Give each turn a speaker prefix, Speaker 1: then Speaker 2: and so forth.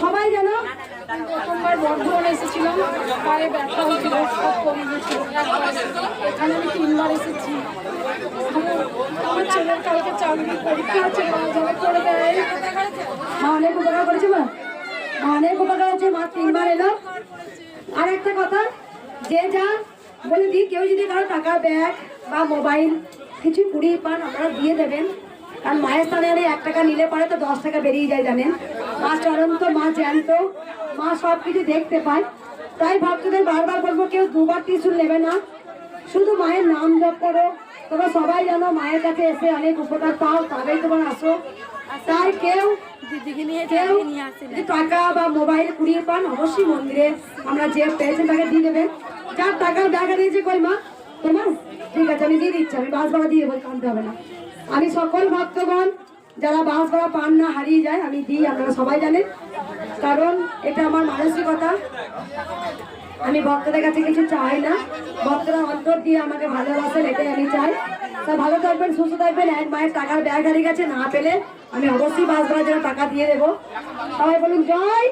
Speaker 1: সবাই জানো প্রথমবার বর্ধমানে এসেছিলাম, পায়ে ব্যথা হয়েছিল, সব কমে গেছিল। এখানে আমি 3বার এসেছি। আমার ছেলের কালকে চাকরি পরীক্ষা আছে, যারা করে দেয়। মা অনেক উপকার করেছে, মা অনেক উপকার হয়েছে, মা 3বার এলো। আর একটা কথা, যে যা বলে দিই, কেউ যদি কারো টাকা, ব্যাগ বা মোবাইল কিছু কুড়িয়ে পান আপনারা দিয়ে দেবেন। কারণ মায়ের স্থানে 1 টাকা নিলে পারে তো 10 টাকা বেরিয়ে যায়, জানেন। মা চরন্ত, মা জ্যান্ত, মা সব কিছু দেখতে পায়। তাই ভক্তদের বারবার বলবো, কেউ 2বার ত্রিশূল নেবে না, শুধু মায়ের নাম জপ করো। তোমরা সবাই জানো মায়ের কাছে এসে অনেক উপকার পাও, তবেই তোমার আসো। তাই কেউ টাকা বা মোবাইল কুড়িয়ে পান, অবশ্যই মন্দিরে আমরা যে পেয়েছেন তাকে দিয়ে দেবেন। যার টাকার ব্যাগ দিয়েছে, কই মা তোমার? ঠিক আছে, আমি দিয়ে দিচ্ছি, আমি বাস ভাড়া দিয়ে দেবো, কানতে হবে না। আমি সকল ভক্তগণ যারা বাস ভাড়া পান না, হারিয়ে যায়, আমি দিই, আপনারা সবাই জানেন। কারণ এটা আমার মানসিকতা, আমি ভক্তদের কাছে কিছু চাই না, ভক্তরা অন্তর দিয়ে আমাকে ভালোবাসেন, এটাই আমি চাই। তা ভালো থাকবেন, সুস্থ থাকবেন। এক মায়ের টাকার ব্যাগ হারিয়ে গেছে, না পেলে আমি অবশ্যই বাস ভাড়ার জন্য টাকা দিয়ে দেবো। সবাই বলুন জয়।